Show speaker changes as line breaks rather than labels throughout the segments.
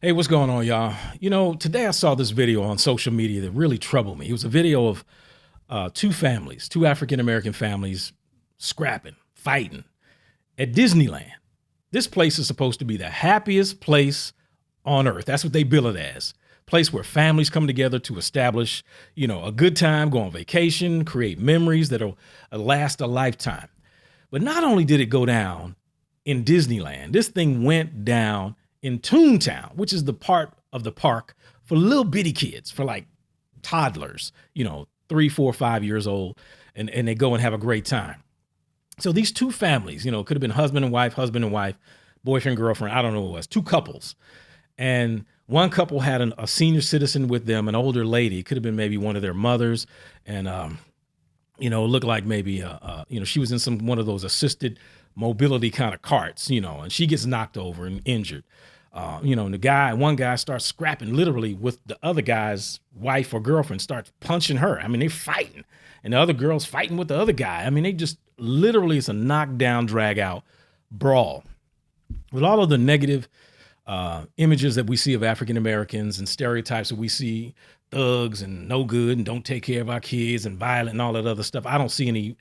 Hey, what's going on, y'all? Today I saw this video on social media that really troubled me. It was a video of two families, two African American families scrapping, fighting at Disneyland. This place is supposed to be the happiest place on earth. That's what they bill it as. Place where families come together to establish, a good time, go on vacation, create memories that'll last a lifetime. But not only did it go down in Disneyland, this thing went down in Toontown, which is the part of the park for little bitty kids, for like toddlers, 3, 4, 5 years old, and they go and have a great time. So these two families, could have been husband and wife, boyfriend, girlfriend, I don't know what it was, two couples. And one couple had a senior citizen with them, an older lady. It could have been maybe one of their mothers. And, looked like maybe, she was in one of those assisted mobility kind of carts, and she gets knocked over and injured. And one guy starts scrapping literally with the other guy's wife or girlfriend, starts punching her. I mean, they're fighting, and the other girl's fighting with the other guy. I mean, they just literally, it's a knockdown, drag out brawl. With all of the negative images that we see of African Americans and stereotypes that we see, thugs and no good and don't take care of our kids and violent and all that other stuff, I don't see any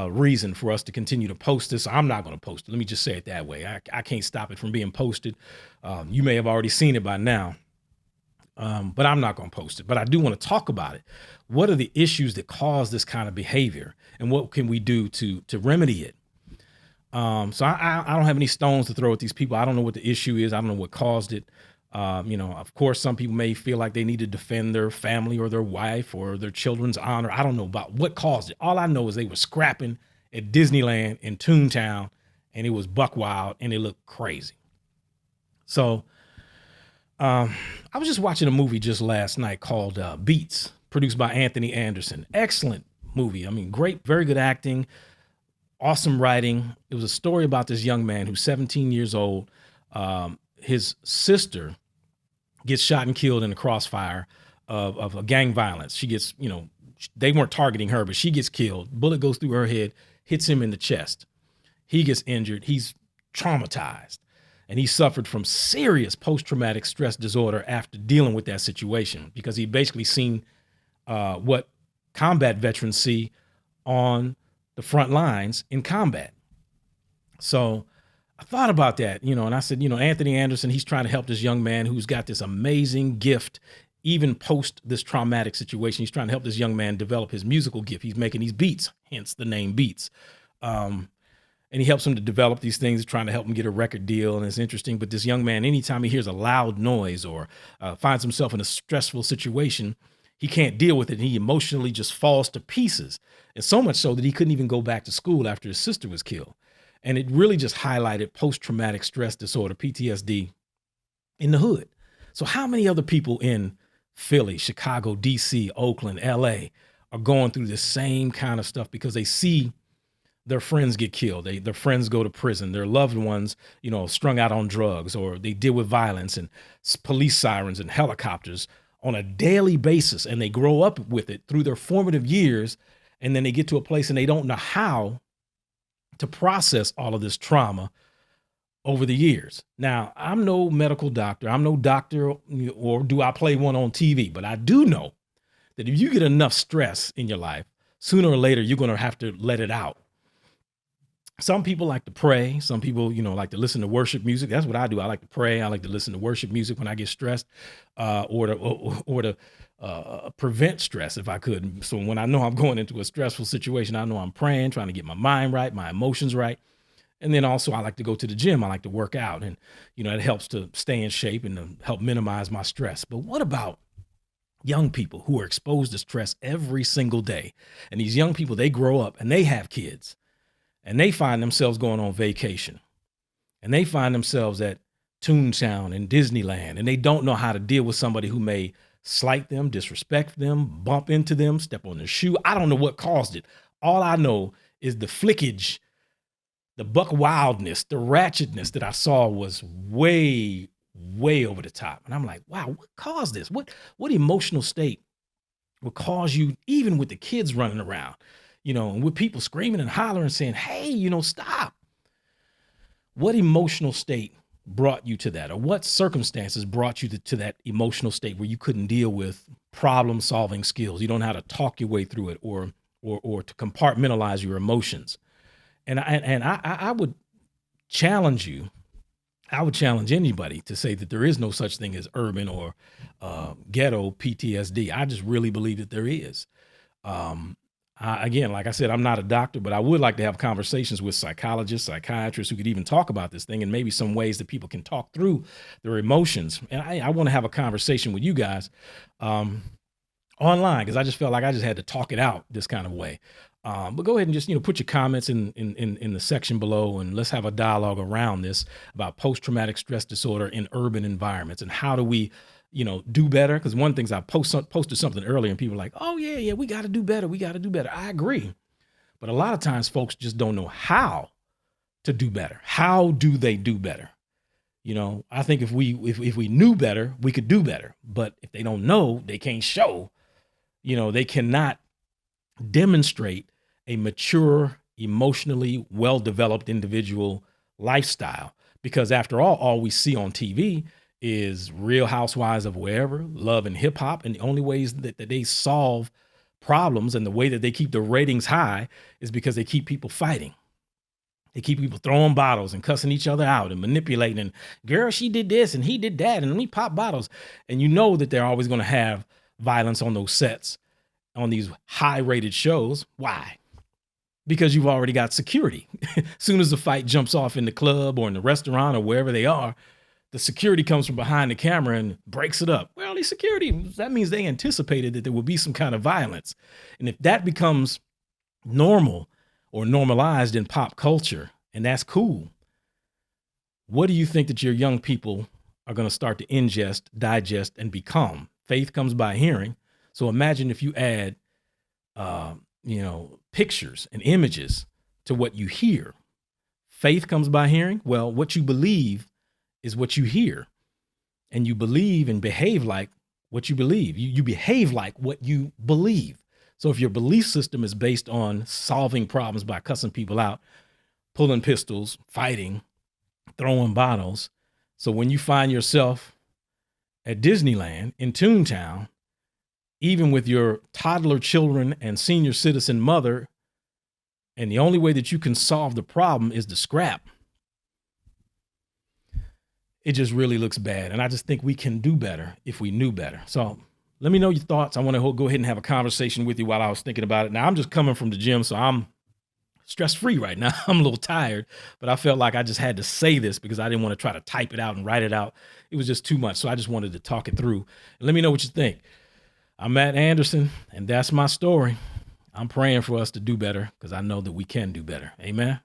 reason for us to continue to post this. I'm not going to post it. Let me just say it that way. I can't stop it from being posted. You may have already seen it by now, but I'm not going to post it. But I do want to talk about it. What are the issues that cause this kind of behavior, and what can we do to remedy it? So I don't have any stones to throw at these people. I don't know what the issue is. I don't know what caused it. Of course, some people may feel like they need to defend their family or their wife or their children's honor. I don't know about what caused it. All I know is they were scrapping at Disneyland in Toontown, and it was buck wild, and it looked crazy. So I was just watching a movie just last night called Beats, produced by Anthony Anderson. Excellent movie. I mean, great, very good acting, awesome writing. It was a story about this young man who's 17 years old. His sister gets shot and killed in a crossfire of a gang violence. She gets, they weren't targeting her, but she gets killed. Bullet goes through her head, hits him in the chest. He gets injured. He's traumatized, and he suffered from serious post-traumatic stress disorder after dealing with that situation, because he basically seen what combat veterans see on the front lines in combat. So I thought about that, and I said, Anthony Anderson, he's trying to help this young man who's got this amazing gift, even post this traumatic situation. He's trying to help this young man develop his musical gift. He's making these beats, hence the name Beats. And he helps him to develop these things, trying to help him get a record deal. And it's interesting, but this young man, anytime he hears a loud noise or finds himself in a stressful situation, he can't deal with it. And he emotionally just falls to pieces. And so much so that he couldn't even go back to school after his sister was killed. And it really just highlighted post-traumatic stress disorder, PTSD, in the hood. So how many other people in Philly, Chicago, DC, Oakland, LA are going through the same kind of stuff because they see their friends get killed, their friends go to prison, their loved ones, strung out on drugs, or they deal with violence and police sirens and helicopters on a daily basis, and they grow up with it through their formative years, and then they get to a place and they don't know how to process all of this trauma over the years. Now, I'm no medical doctor. I'm no doctor, or do I play one on TV, but I do know that if you get enough stress in your life, sooner or later, you're going to have to let it out. Some people like to pray. Some people, like to listen to worship music. That's what I do. I like to pray. I like to listen to worship music when I get stressed, or to prevent stress if I could. So when I know I'm going into a stressful situation, I know I'm praying, trying to get my mind right, my emotions right. And then also I like to go to the gym. I like to work out, and, it helps to stay in shape and to help minimize my stress. But what about young people who are exposed to stress every single day? And these young people, they grow up and they have kids, and they find themselves going on vacation, and they find themselves at Toontown and Disneyland, and they don't know how to deal with somebody who may slight them, disrespect them, bump into them, step on their shoe. I don't know what caused it. All I know is the flickage, the buck wildness, the ratchetness that I saw was way, way over the top. And I'm like, wow, what caused this? What emotional state would cause you, even with the kids running around, and with people screaming and hollering, saying, hey, stop. What emotional state brought you to that, or what circumstances brought you to that emotional state where you couldn't deal with problem solving skills? You don't know how to talk your way through it, or to compartmentalize your emotions. And I would challenge you. I would challenge anybody to say that there is no such thing as urban or ghetto PTSD. I just really believe that there is. Um, again, like I said, I'm not a doctor, but I would like to have conversations with psychologists, psychiatrists who could even talk about this thing, and maybe some ways that people can talk through their emotions. And I want to have a conversation with you guys online, because I just felt like I just had to talk it out this kind of way. But go ahead and just, put your comments in the section below, and let's have a dialogue around this about post-traumatic stress disorder in urban environments, and how do we, do better? Because one of the things I posted something earlier, and people are like, oh yeah, we got to do better. We got to do better. I agree. But a lot of times folks just don't know how to do better. How do they do better? I think if we knew better, we could do better. But if they don't know, they can't show, they cannot demonstrate a mature, emotionally well-developed individual lifestyle. Because after all we see on TV is Real Housewives of wherever, Love and Hip Hop. And the only ways that they solve problems, and the way that they keep the ratings high, is because they keep people fighting. They keep people throwing bottles and cussing each other out and manipulating. And girl, she did this and he did that, and we pop bottles. And that they're always going to have violence on those sets, on these high-rated shows. Why? Because you've already got security. As soon as the fight jumps off in the club or in the restaurant or wherever they are, the security comes from behind the camera and breaks it up. Well, the security, that means they anticipated that there would be some kind of violence. And if that becomes normal or normalized in pop culture, and that's cool, what do you think that your young people are going to start to ingest, digest, and become? Faith comes by hearing. So imagine if you add, pictures and images to what you hear. Faith comes by hearing. Well, what you believe is what you hear, and you believe and behave like what you believe. You behave like what you believe. So if your belief system is based on solving problems by cussing people out, pulling pistols, fighting, throwing bottles. So when you find yourself at Disneyland in Toontown, even with your toddler children and senior citizen mother, and the only way that you can solve the problem is to scrap, it just really looks bad. And I just think we can do better if we knew better. So let me know your thoughts. I want to go ahead and have a conversation with you while I was thinking about it. Now, I'm just coming from the gym, so I'm stress-free right now. I'm a little tired, but I felt like I just had to say this because I didn't want to try to type it out and write it out. It was just too much. So I just wanted to talk it through. And let me know what you think. I'm Matt Anderson, and that's my story. I'm praying for us to do better, because I know that we can do better. Amen.